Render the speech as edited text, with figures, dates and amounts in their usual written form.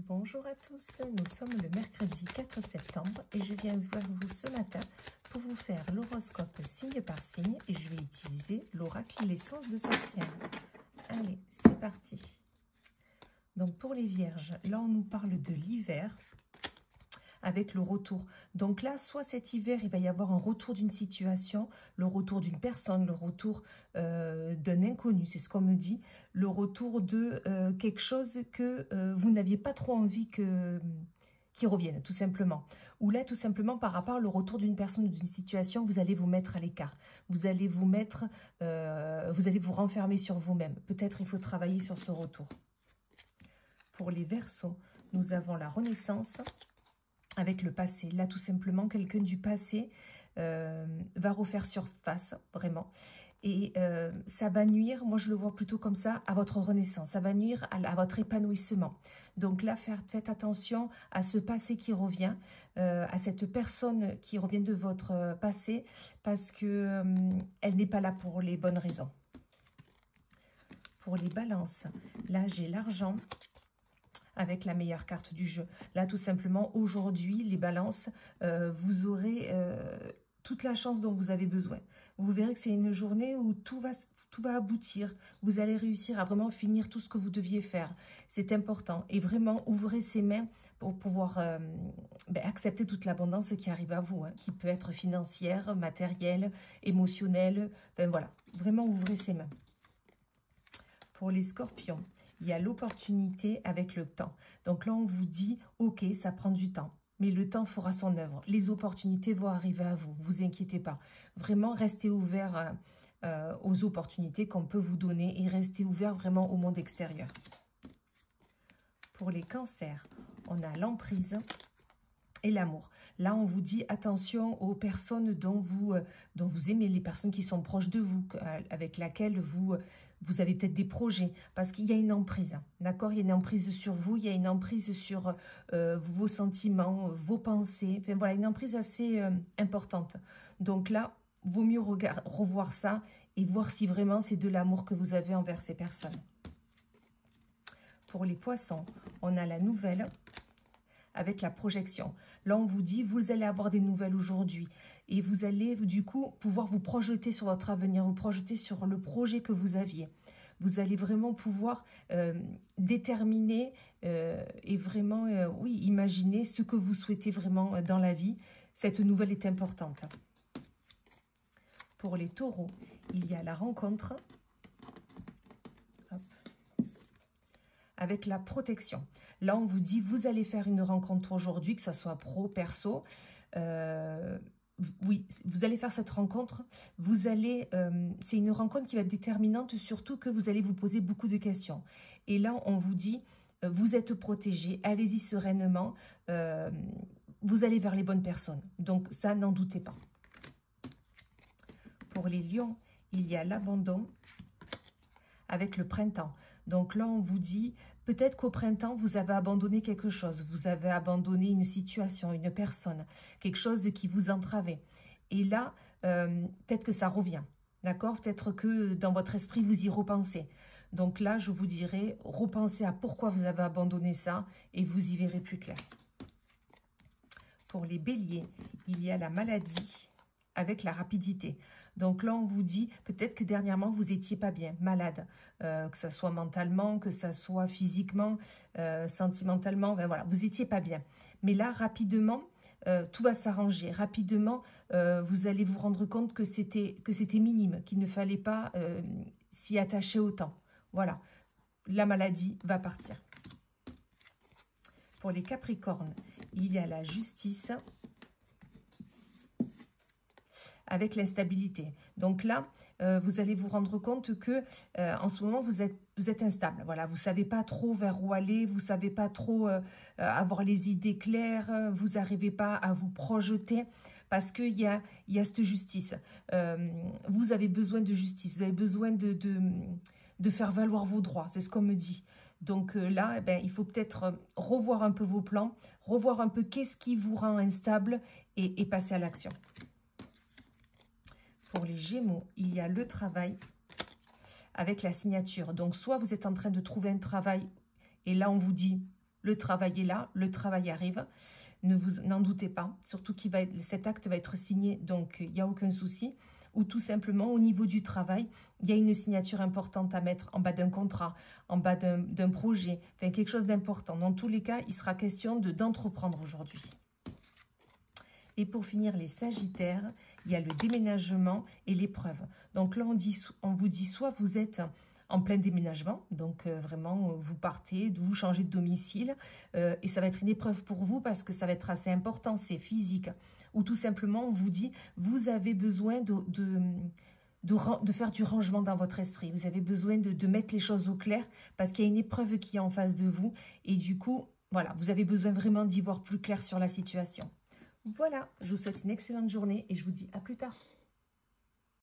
Bonjour à tous, nous sommes le mercredi 4 septembre et je viens vers vous ce matin pour vous faire l'horoscope signe par signe et je vais utiliser l'oracle l'essence de sorcière. Allez, c'est parti. Donc pour les vierges, là on nous parle de l'hiver avec le retour. Donc là, soit cet hiver, il va y avoir un retour d'une situation, le retour d'une personne, le retour d'un inconnu, c'est ce qu'on me dit, le retour de quelque chose que vous n'aviez pas trop envie qui revienne, tout simplement. Ou là, tout simplement, par rapport au retour d'une personne ou d'une situation, vous allez vous mettre à l'écart. Vous allez vous mettre, vous allez vous renfermer sur vous-même. Peut-être il faut travailler sur ce retour. Pour les Verseaux, nous avons la renaissance avec le passé. Là, tout simplement, quelqu'un du passé va refaire surface, vraiment. Et ça va nuire, moi je le vois plutôt comme ça, à votre renaissance. Ça va nuire à votre épanouissement. Donc là, faites attention à ce passé qui revient, à cette personne qui revient de votre passé, parce que elle n'est pas là pour les bonnes raisons. Pour les balances, là j'ai l'argent avec la meilleure carte du jeu. Là, tout simplement, aujourd'hui, les balances, vous aurez toute la chance dont vous avez besoin. Vous verrez que c'est une journée où tout va aboutir. Vous allez réussir à vraiment finir tout ce que vous deviez faire. C'est important. Et vraiment, ouvrez ses mains pour pouvoir accepter toute l'abondance qui arrive à vous, hein, qui peut être financière, matérielle, émotionnelle. Enfin, voilà, vraiment, ouvrez ses mains. Pour les scorpions, il y a l'opportunité avec le temps. Donc là, on vous dit, ok, ça prend du temps, mais le temps fera son œuvre. Les opportunités vont arriver à vous, vous inquiétez pas. Vraiment, restez ouvert aux opportunités qu'on peut vous donner et restez ouvert vraiment au monde extérieur. Pour les cancers, on a l'emprise et l'amour. Là, on vous dit attention aux personnes dont vous aimez, les personnes qui sont proches de vous, avec lesquelles vous avez peut-être des projets, parce qu'il y a une emprise, d'accord? Il y a une emprise sur vous, il y a une emprise sur vos sentiments, vos pensées, enfin voilà, une emprise assez importante. Donc là, vaut mieux revoir ça et voir si vraiment c'est de l'amour que vous avez envers ces personnes. Pour les poissons, on a la nouvelle avec la projection. Là, on vous dit, vous allez avoir des nouvelles aujourd'hui. Et vous allez, du coup, pouvoir vous projeter sur votre avenir, vous projeter sur le projet que vous aviez. Vous allez vraiment pouvoir déterminer et vraiment, oui, imaginer ce que vous souhaitez vraiment dans la vie. Cette nouvelle est importante. Pour les taureaux, il y a la rencontre. Hop. Avec la protection. Là, on vous dit, vous allez faire une rencontre aujourd'hui, que ce soit pro, perso. Oui, vous allez faire cette rencontre. Vous allez, c'est une rencontre qui va être déterminante, surtout que vous allez vous poser beaucoup de questions. Et là, on vous dit, vous êtes protégé, allez-y sereinement. Vous allez vers les bonnes personnes. Donc ça, n'en doutez pas. Pour les lions, il y a l'abandon avec le printemps. Donc là, on vous dit, peut-être qu'au printemps, vous avez abandonné quelque chose. Vous avez abandonné une situation, une personne, quelque chose qui vous entravait. Et là, peut-être que ça revient. D'accord? Peut-être que dans votre esprit, vous y repensez. Donc là, je vous dirais, repensez à pourquoi vous avez abandonné ça et vous y verrez plus clair. Pour les béliers, il y a la maladie avec la rapidité. Donc là, on vous dit, peut-être que dernièrement, vous n'étiez pas bien, malade, que ce soit mentalement, que ce soit physiquement, sentimentalement, ben voilà, vous n'étiez pas bien. Mais là, rapidement, tout va s'arranger. Rapidement, vous allez vous rendre compte que c'était minime, qu'il ne fallait pas s'y attacher autant. Voilà, la maladie va partir. Pour les capricornes, il y a la justice avec l'instabilité. Donc là, vous allez vous rendre compte que en ce moment, vous êtes instable. Voilà, vous ne savez pas trop vers où aller, vous ne savez pas trop avoir les idées claires, vous n'arrivez pas à vous projeter parce qu'il y a cette justice. Vous avez besoin de justice, vous avez besoin de faire valoir vos droits, c'est ce qu'on me dit. Donc là, eh ben, il faut peut-être revoir un peu vos plans, revoir un peu qu'est-ce qui vous rend instable et passer à l'action. Pour les Gémeaux, il y a le travail avec la signature. Donc, soit vous êtes en train de trouver un travail et là, on vous dit, Le travail est là, le travail arrive. N'en doutez pas, surtout cet acte va être signé, donc il n'y a aucun souci. Ou tout simplement, au niveau du travail, il y a une signature importante à mettre en bas d'un contrat, en bas d'un projet, enfin quelque chose d'important. Dans tous les cas, il sera question d'entreprendre aujourd'hui. Et pour finir, les Sagittaires, il y a le déménagement et l'épreuve. Donc là, on vous dit soit vous êtes en plein déménagement, donc vraiment vous partez, vous changez de domicile, et ça va être une épreuve pour vous parce que ça va être assez important, c'est physique. Ou tout simplement, on vous dit, vous avez besoin de faire du rangement dans votre esprit. Vous avez besoin de mettre les choses au clair parce qu'il y a une épreuve qui est en face de vous. Et du coup, voilà, vous avez besoin vraiment d'y voir plus clair sur la situation. Voilà, je vous souhaite une excellente journée et je vous dis à plus tard.